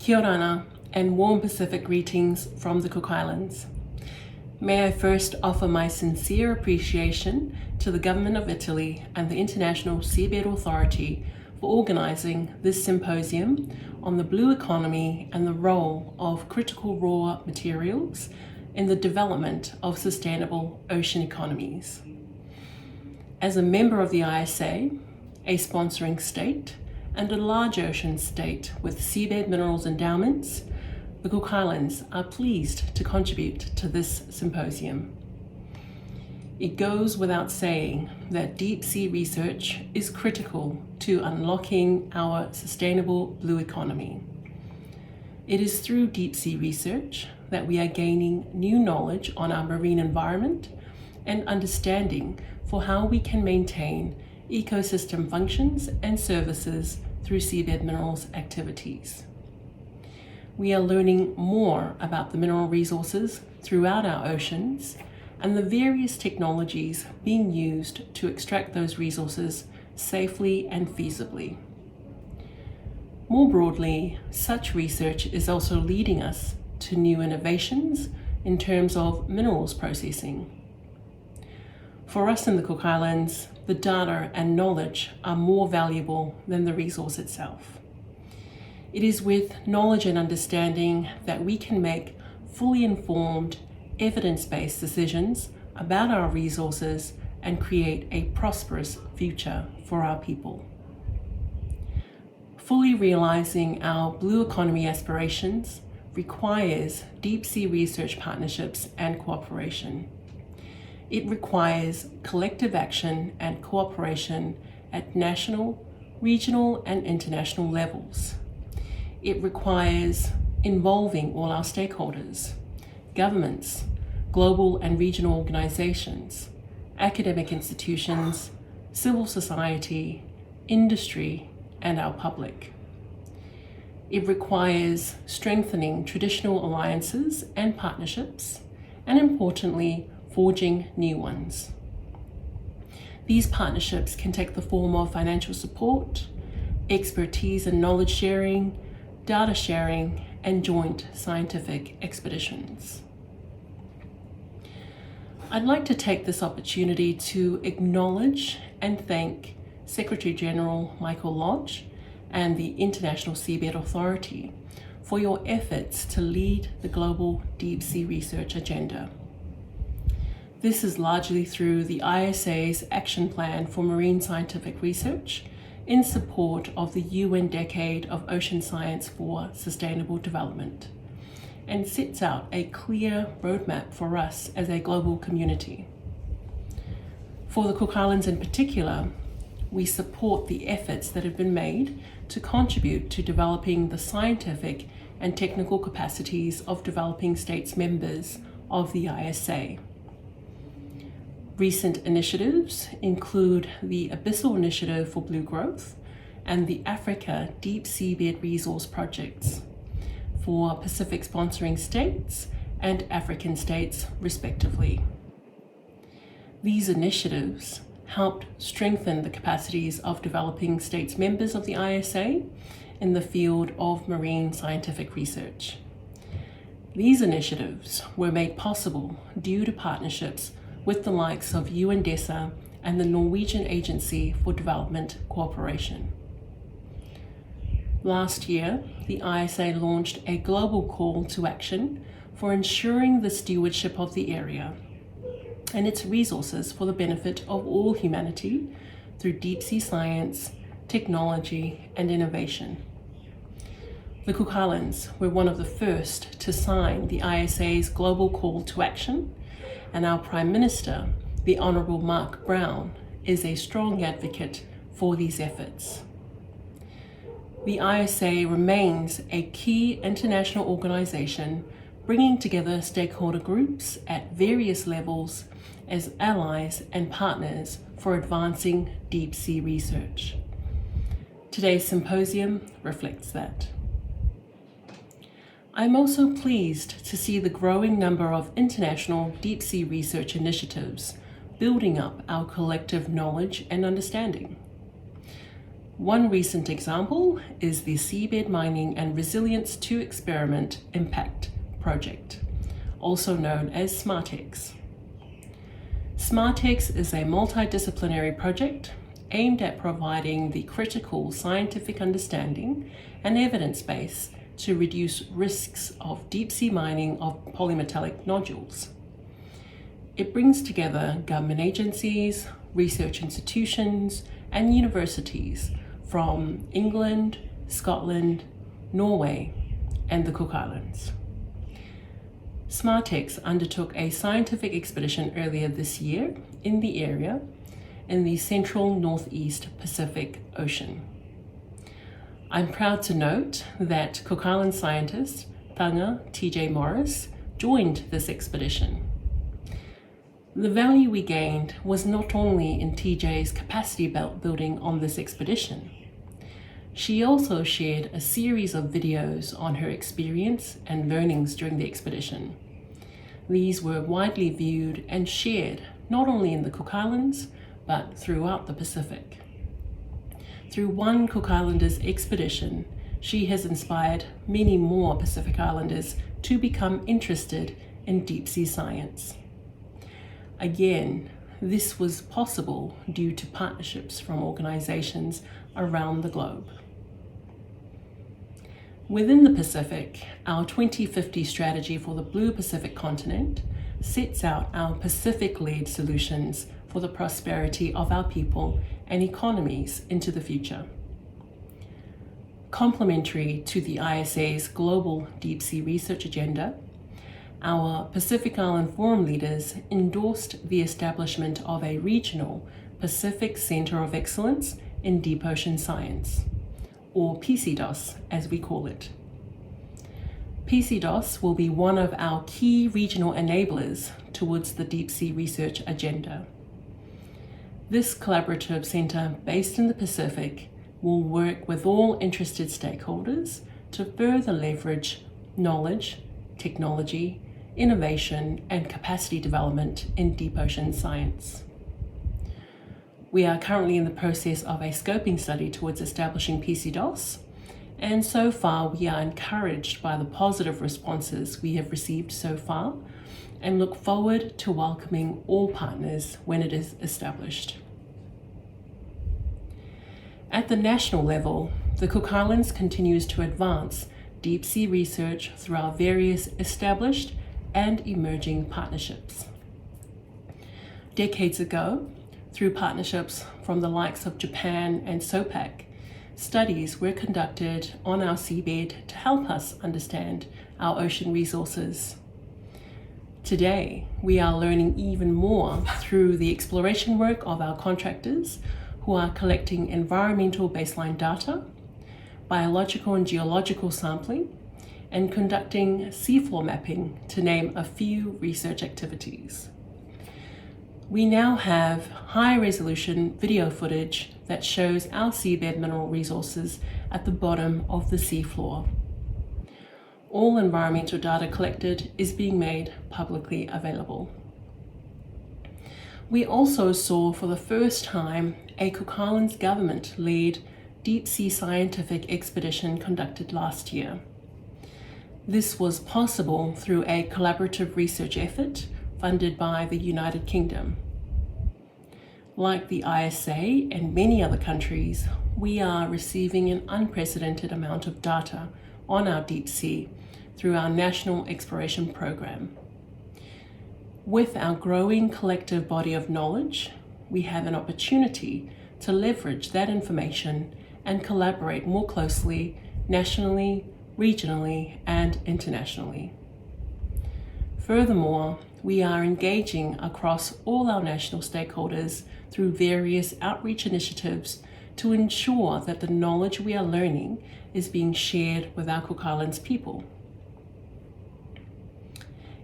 Kia ora and warm Pacific greetings from the Cook Islands. May I first offer my sincere appreciation to the Government of Italy and the International Seabed Authority for organising this symposium on the blue economy and the role of critical raw materials in the development of sustainable ocean economies. As a member of the ISA, a sponsoring state, and a large ocean state with seabed minerals endowments, the Cook Islands are pleased to contribute to this symposium. It goes without saying that deep sea research is critical to unlocking our sustainable blue economy. It is through deep sea research that we are gaining new knowledge on our marine environment and understanding for how we can maintain ecosystem functions and services through seabed minerals activities. We are learning more about the mineral resources throughout our oceans and the various technologies being used to extract those resources safely and feasibly. More broadly, such research is also leading us to new innovations in terms of minerals processing. For us in the Cook Islands, the data and knowledge are more valuable than the resource itself. It is with knowledge and understanding that we can make fully informed, evidence-based decisions about our resources and create a prosperous future for our people. Fully realizing our blue economy aspirations requires deep sea research partnerships and cooperation. It requires collective action and cooperation at national, regional, and international levels. It requires involving all our stakeholders, governments, global and regional organizations, academic institutions, civil society, industry, and our public. It requires strengthening traditional alliances and partnerships, and importantly, forging new ones. These partnerships can take the form of financial support, expertise and knowledge sharing, data sharing, and joint scientific expeditions. I'd like to take this opportunity to acknowledge and thank Secretary General Michael Lodge and the International Seabed Authority for your efforts to lead the global deep sea research agenda. This is largely through the ISA's Action Plan for Marine Scientific Research in support of the UN Decade of Ocean Science for Sustainable Development, and sets out a clear roadmap for us as a global community. For the Cook Islands in particular, we support the efforts that have been made to contribute to developing the scientific and technical capacities of developing states members of the ISA. Recent initiatives include the Abyssal Initiative for Blue Growth and the Africa Deep Seabed Resource Projects for Pacific sponsoring states and African states, respectively. These initiatives helped strengthen the capacities of developing states members of the ISA in the field of marine scientific research. These initiatives were made possible due to partnerships with the likes of UNDESA and the Norwegian Agency for Development Cooperation. Last year, the ISA launched a global call to action for ensuring the stewardship of the area and its resources for the benefit of all humanity through deep sea science, technology, and innovation. The Cook Islands were one of the first to sign the ISA's global call to action, and our Prime Minister, the Honourable Mark Brown, is a strong advocate for these efforts. The ISA remains a key international organisation bringing together stakeholder groups at various levels as allies and partners for advancing deep sea research. Today's symposium reflects that. I'm also pleased to see the growing number of international deep sea research initiatives building up our collective knowledge and understanding. One recent example is the Seabed Mining and Resilience 2 Experiment Impact Project, also known as SmartX. SmartX is a multidisciplinary project aimed at providing the critical scientific understanding and evidence base to reduce risks of deep-sea mining of polymetallic nodules. It brings together government agencies, research institutions, and universities from England, Scotland, Norway, and the Cook Islands. SmartX undertook a scientific expedition earlier this year in the area in the central northeast Pacific Ocean. I'm proud to note that Cook Island scientist Tanga T.J. Morris joined this expedition. The value we gained was not only in TJ's capacity building on this expedition. She also shared a series of videos on her experience and learnings during the expedition. These were widely viewed and shared not only in the Cook Islands, but throughout the Pacific. Through one Cook Islanders expedition, she has inspired many more Pacific Islanders to become interested in deep-sea science. Again, this was possible due to partnerships from organizations around the globe. Within the Pacific, our 2050 strategy for the Blue Pacific continent sets out our Pacific-led solutions for the prosperity of our people and economies into the future. Complementary to the ISA's global deep-sea research agenda, our Pacific Island Forum leaders endorsed the establishment of a regional Pacific Center of Excellence in Deep Ocean Science, or PCDOS as we call it. PCDOS will be one of our key regional enablers towards the deep sea research agenda. This collaborative center based in the Pacific will work with all interested stakeholders to further leverage knowledge, technology, innovation, and capacity development in deep ocean science. We are currently in the process of a scoping study towards establishing PCDOS, and so far we are encouraged by the positive responses we have received so far and look forward to welcoming all partners when it is established. At the national level, the Cook Islands continues to advance deep sea research through our various established and emerging partnerships. Decades ago, through partnerships from the likes of Japan and SOPAC, studies were conducted on our seabed to help us understand our ocean resources. Today, we are learning even more through the exploration work of our contractors who are collecting environmental baseline data, biological and geological sampling, and conducting seafloor mapping, to name a few research activities. We now have high-resolution video footage that shows our seabed mineral resources at the bottom of the seafloor. All environmental data collected is being made publicly available. We also saw for the first time a Cook Islands government-led deep-sea scientific expedition conducted last year. This was possible through a collaborative research effort funded by the United Kingdom. Like the ISA and many other countries, we are receiving an unprecedented amount of data on our deep sea through our National Exploration Program. With our growing collective body of knowledge, we have an opportunity to leverage that information and collaborate more closely nationally, regionally, and internationally. Furthermore, we are engaging across all our national stakeholders through various outreach initiatives to ensure that the knowledge we are learning is being shared with our Cook Islands people.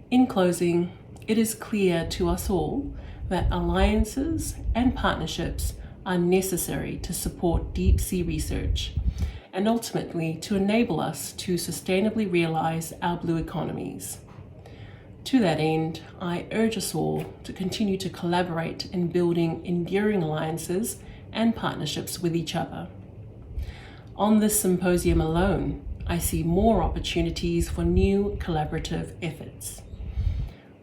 In closing, it is clear to us all that alliances and partnerships are necessary to support deep sea research and ultimately to enable us to sustainably realize our blue economies. To that end, I urge us all to continue to collaborate in building enduring alliances and partnerships with each other. On this symposium alone, I see more opportunities for new collaborative efforts.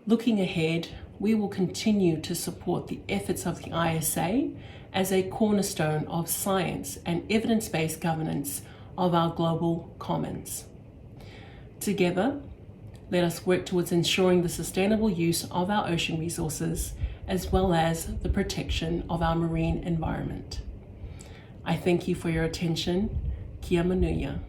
Looking ahead, we will continue to support the efforts of the ISA as a cornerstone of science and evidence-based governance of our global commons. Together, let us work towards ensuring the sustainable use of our ocean resources as well as the protection of our marine environment. I thank you for your attention. Kia manuia.